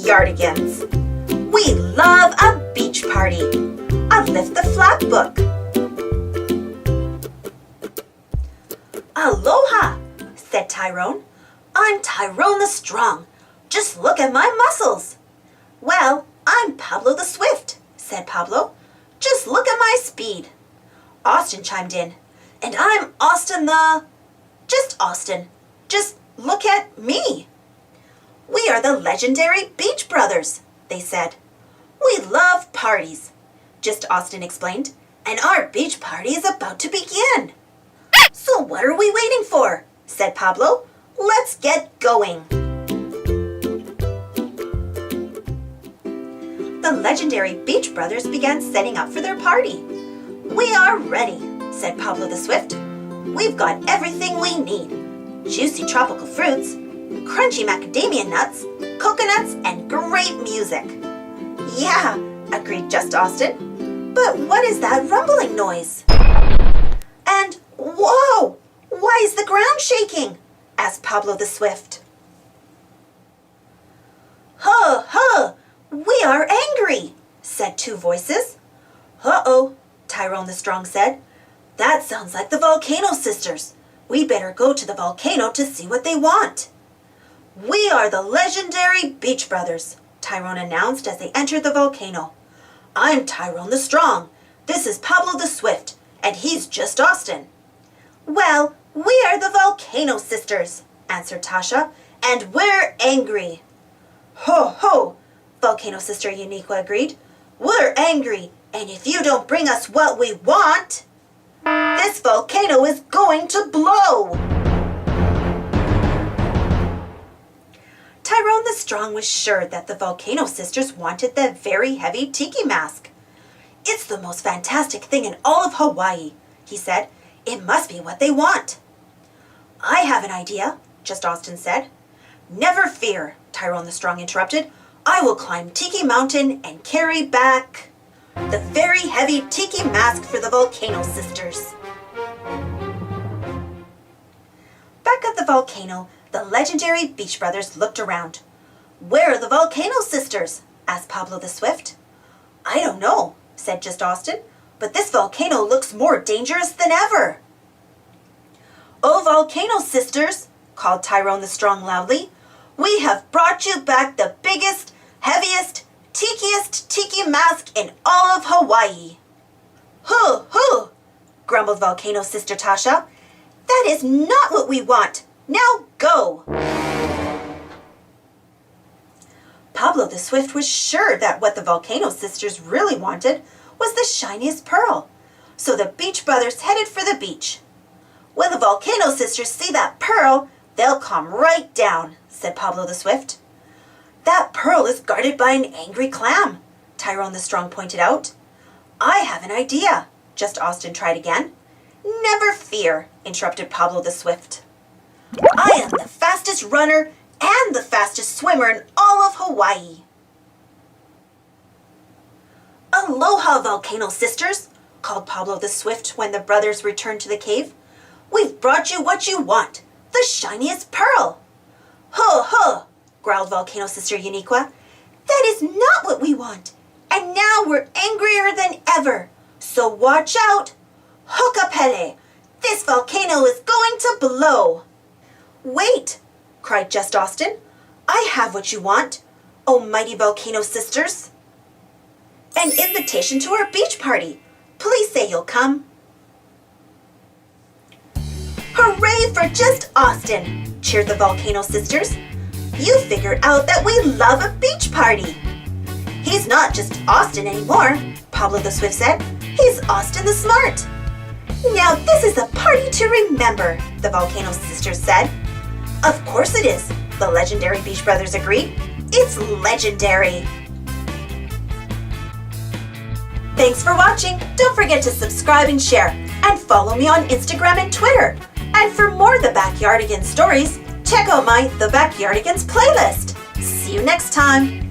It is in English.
Backyardigans. We love a beach party. A lift the flap book. Aloha, said Tyrone. I'm Tyrone the Strong. Just look at my muscles. Well, I'm Pablo the Swift, said Pablo. Just look at my speed. Austin chimed in. And I'm Austin the... Just Austin. Just look at me. We are the legendary Beach Brothers, they said. We love parties, Just Austin explained, and our beach party is about to begin. So what are we waiting for? Said Pablo. Let's get going. The legendary Beach Brothers began setting up for their party. We are ready, said Pablo the Swift. We've got everything we need. Juicy tropical fruits, crunchy macadamia nuts, coconuts, and great music. Yeah, agreed Just Austin. But what is that rumbling noise? And whoa! Why is the ground shaking? Asked Pablo the Swift. Huh, huh! We are angry, said two voices. Uh-oh, Tyrone the Strong said. That sounds like the Volcano Sisters. We better go to the volcano to see what they want. We are the legendary Beach Brothers, Tyrone announced as they entered the volcano. I'm Tyrone the Strong. This is Pablo the Swift, and he's Just Austin. Well, we are the Volcano Sisters, answered Tasha, and we're angry. Ho, ho, Volcano Sister Uniqua agreed. We're angry, and if you don't bring us what we want, this volcano is going to blow. Tyrone the Strong was sure that the Volcano Sisters wanted the very heavy tiki mask. It's the most fantastic thing in all of Hawaii, he said. It must be what they want. I have an idea, Just Austin said. Never fear, Tyrone the Strong interrupted. I will climb Tiki Mountain and carry back the very heavy tiki mask for the Volcano Sisters. Back at the volcano, the legendary Beach Brothers looked around. Where are the Volcano Sisters? Asked Pablo the Swift. I don't know, said Just Austin, but this volcano looks more dangerous than ever. Oh, Volcano Sisters, called Tyrone the Strong loudly, we have brought you back the biggest, heaviest, tikiest tiki mask in all of Hawaii. Hoo, hoo, grumbled Volcano Sister Tasha. That is not what we want. Now go! Pablo the Swift was sure that what the Volcano Sisters really wanted was the shiniest pearl. So the Beach Brothers headed for the beach. When the Volcano Sisters see that pearl, they'll calm right down, said Pablo the Swift. That pearl is guarded by an angry clam, Tyrone the Strong pointed out. I have an idea, Just Austin tried again. Never fear, interrupted Pablo the Swift. I am the fastest runner and the fastest swimmer in all of Hawaii. Aloha, Volcano Sisters, called Pablo the Swift when the brothers returned to the cave. We've brought you what you want, the shiniest pearl. Ho, ho, growled Volcano Sister Uniqua. That is not what we want, and now we're angrier than ever. So watch out. Hokapele, this volcano is going to blow. Wait, cried Just Austin. I have what you want, oh mighty Volcano Sisters. An invitation to our beach party. Please say you'll come. Hooray for Just Austin, cheered the Volcano Sisters. You figured out that we love a beach party. He's not just Austin anymore, Pablo the Swift said. He's Austin the Smart. Now this is a party to remember, the Volcano Sisters said. Of course it is, the legendary Beach Brothers agreed. It's legendary. Thanks for watching. Don't forget to subscribe and share, and follow me on Instagram and Twitter. And for more The Backyardigans stories, check out my The Backyardigans playlist. See you next time.